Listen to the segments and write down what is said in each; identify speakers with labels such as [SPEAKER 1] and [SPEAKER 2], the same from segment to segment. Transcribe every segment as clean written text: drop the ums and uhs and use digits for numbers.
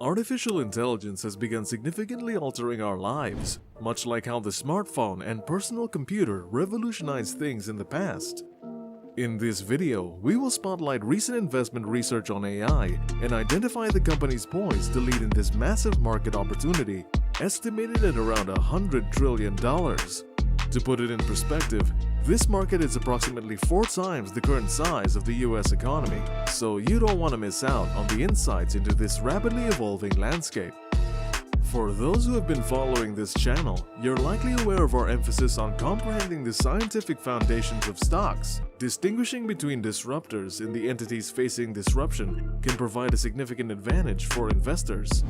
[SPEAKER 1] Artificial intelligence has begun significantly altering our lives, much like how the smartphone and personal computer revolutionized things in the past. In this video, we will spotlight recent investment research on AI and identify the companies poised to lead in this massive market opportunity, estimated at around $100 trillion. To put it in perspective, this market is approximately 4 times the current size of the US economy, so you don't want to miss out on the insights into this rapidly evolving landscape. For those who have been following this channel, you're likely aware of our emphasis on comprehending the scientific foundations of stocks. Distinguishing between disruptors and the entities facing disruption can provide a significant advantage for investors.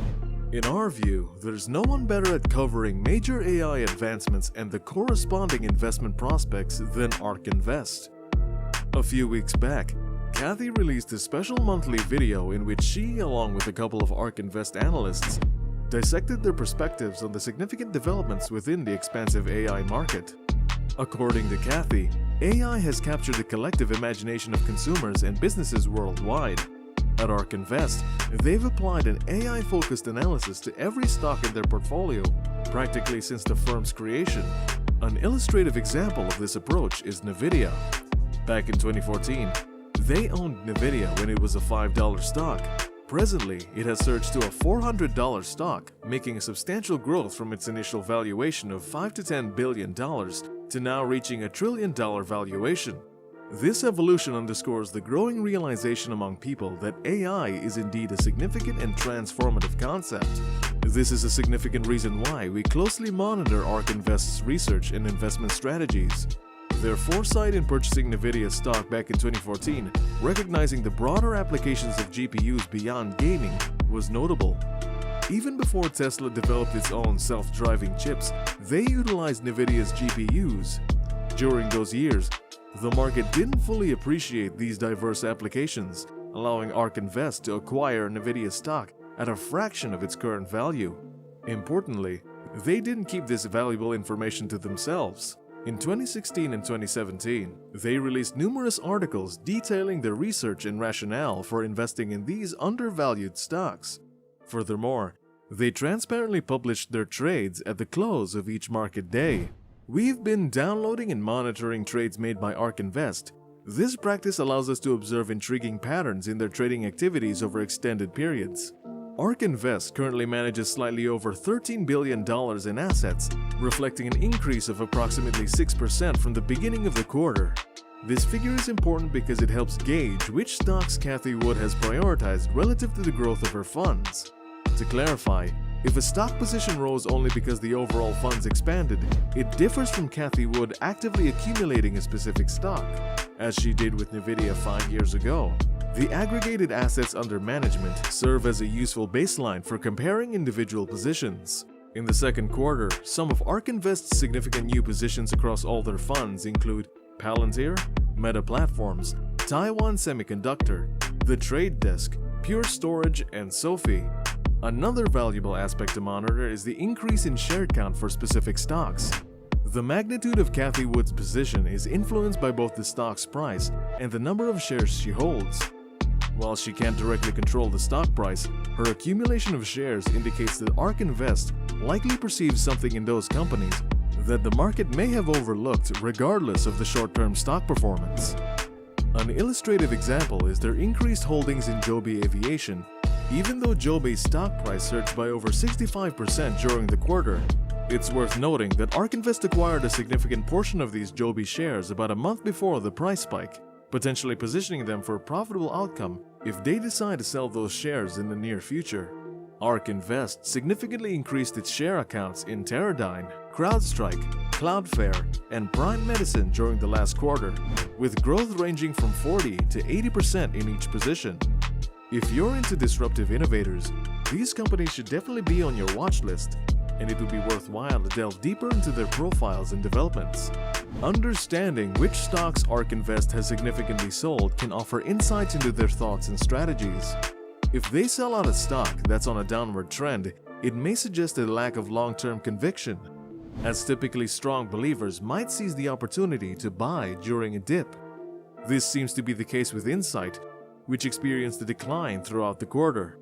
[SPEAKER 1] In our view, there's no one better at covering major AI advancements and the corresponding investment prospects than ARK Invest. A few weeks back, Kathy released a special monthly video in which she, along with a couple of ARK Invest analysts, dissected their perspectives on the significant developments within the expansive AI market. According to Kathy, AI has captured the collective imagination of consumers and businesses worldwide. At ARK Invest, they've applied an AI-focused analysis to every stock in their portfolio, practically since the firm's creation. An illustrative example of this approach is Nvidia. Back in 2014, they owned Nvidia when it was a $5 stock. Presently, it has surged to a $400 stock, making a substantial growth from its initial valuation of $5 to $10 billion to now reaching a $1 trillion valuation. This evolution underscores the growing realization among people that AI is indeed a significant and transformative concept. This is a significant reason why we closely monitor ARK Invest's research and investment strategies. Their foresight in purchasing Nvidia stock back in 2014, recognizing the broader applications of GPUs beyond gaming, was notable. Even before Tesla developed its own self-driving chips, they utilized Nvidia's GPUs. During those years, the market didn't fully appreciate these diverse applications, allowing ARK Invest to acquire Nvidia stock at a fraction of its current value. Importantly, they didn't keep this valuable information to themselves. In 2016 and 2017, they released numerous articles detailing their research and rationale for investing in these undervalued stocks. Furthermore, they transparently published their trades at the close of each market day. We've been downloading and monitoring trades made by ARK Invest. This practice allows us to observe intriguing patterns in their trading activities over extended periods. ARK Invest currently manages slightly over $13 billion in assets, reflecting an increase of approximately 6% from the beginning of the quarter. This figure is important because it helps gauge which stocks Kathy Wood has prioritized relative to the growth of her funds. To clarify, if a stock position rose only because the overall funds expanded, it differs from Kathy Wood actively accumulating a specific stock, as she did with Nvidia 5 years ago. The aggregated assets under management serve as a useful baseline for comparing individual positions. In the second quarter, some of ARK Invest's significant new positions across all their funds include Palantir, Meta Platforms, Taiwan Semiconductor, The Trade Desk, Pure Storage, and Sophie. Another valuable aspect to monitor is the increase in share count for specific stocks. The magnitude of Kathy Wood's position is influenced by both the stock's price and the number of shares she holds. While she can't directly control the stock price, her accumulation of shares indicates that ARK Invest likely perceives something in those companies that the market may have overlooked regardless of the short-term stock performance. An illustrative example is their increased holdings in Joby Aviation. Even though Joby's stock price surged by over 65% during the quarter, it's worth noting that ARK Invest acquired a significant portion of these Joby shares about a month before the price spike, potentially positioning them for a profitable outcome if they decide to sell those shares in the near future. ARK Invest significantly increased its share accounts in Teradyne, CrowdStrike, Cloudflare, and Prime Medicine during the last quarter, with growth ranging from 40 to 80% in each position. If you're into disruptive innovators, these companies should definitely be on your watch list, and it would be worthwhile to delve deeper into their profiles and developments. Understanding which stocks ARK Invest has significantly sold can offer insights into their thoughts and strategies. If they sell out a stock that's on a downward trend, it may suggest a lack of long-term conviction, as typically strong believers might seize the opportunity to buy during a dip. This seems to be the case with Insight, which experienced a decline throughout the quarter.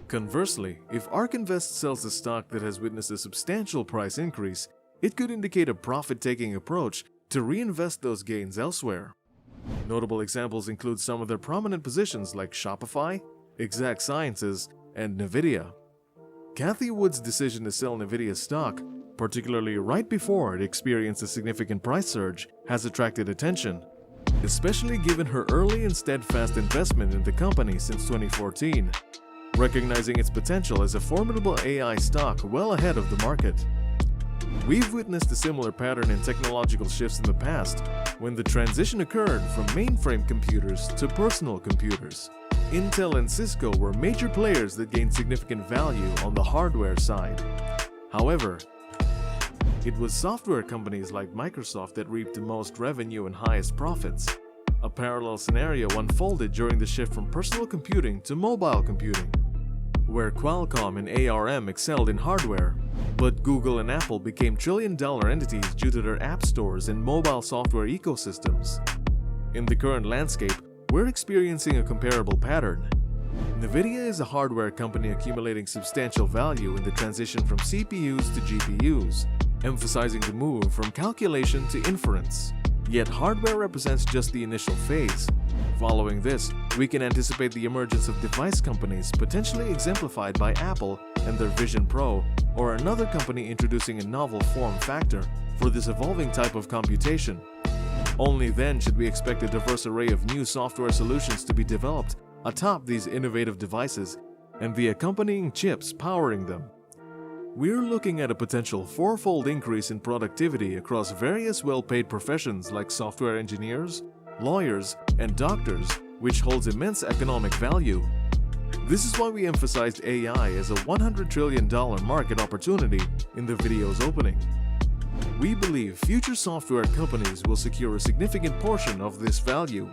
[SPEAKER 1] Conversely, if ARK Invest sells a stock that has witnessed a substantial price increase, it could indicate a profit-taking approach to reinvest those gains elsewhere. Notable examples include some of their prominent positions like Shopify, Exact Sciences, and Nvidia. Cathie Wood's decision to sell Nvidia stock, particularly right before it experienced a significant price surge, has attracted attention, especially given her early and steadfast investment in the company since 2014, recognizing its potential as a formidable AI stock well ahead of the market. We've witnessed a similar pattern in technological shifts in the past when the transition occurred from mainframe computers to personal computers. Intel and Cisco were major players that gained significant value on the hardware side. However, it was software companies like Microsoft that reaped the most revenue and highest profits. A parallel scenario unfolded during the shift from personal computing to mobile computing, where Qualcomm and ARM excelled in hardware, but Google and Apple became trillion-dollar entities due to their app stores and mobile software ecosystems. In the current landscape, we're experiencing a comparable pattern. Nvidia is a hardware company accumulating substantial value in the transition from CPUs to GPUs, emphasizing the move from calculation to inference. Yet hardware represents just the initial phase. Following this, we can anticipate the emergence of device companies potentially exemplified by Apple and their Vision Pro, or another company introducing a novel form factor for this evolving type of computation. Only then should we expect a diverse array of new software solutions to be developed atop these innovative devices and the accompanying chips powering them. We're looking at a potential fourfold increase in productivity across various well-paid professions like software engineers, lawyers, and doctors, which holds immense economic value. This is why we emphasized AI as a $100 trillion market opportunity in the video's opening. We believe future software companies will secure a significant portion of this value.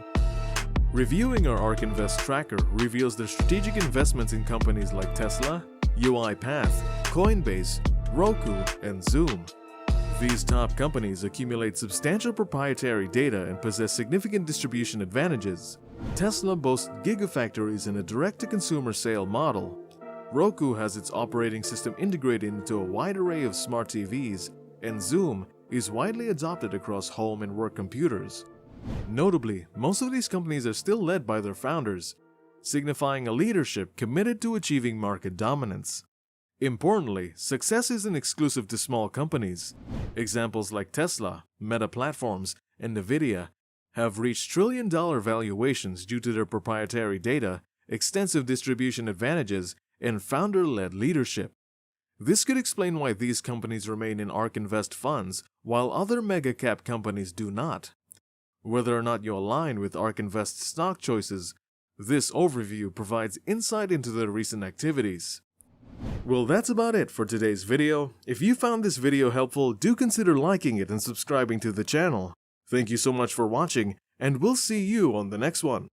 [SPEAKER 1] Reviewing our ARK Invest tracker reveals their strategic investments in companies like Tesla, UiPath, Coinbase, Roku, and Zoom. These top companies accumulate substantial proprietary data and possess significant distribution advantages. Tesla boasts gigafactories and a direct-to-consumer sale model. Roku has its operating system integrated into a wide array of smart TVs, and Zoom is widely adopted across home and work computers. Notably, most of these companies are still led by their founders, signifying a leadership committed to achieving market dominance. Importantly, success isn't exclusive to small companies. Examples like Tesla, Meta Platforms, and Nvidia have reached trillion-dollar valuations due to their proprietary data, extensive distribution advantages, and founder-led leadership. This could explain why these companies remain in ARK Invest funds while other mega-cap companies do not. Whether or not you align with ARK Invest stock choices, this overview provides insight into their recent activities. Well, that's about it for today's video. If you found this video helpful, do consider liking it and subscribing to the channel. Thank you so much for watching, and we'll see you on the next one.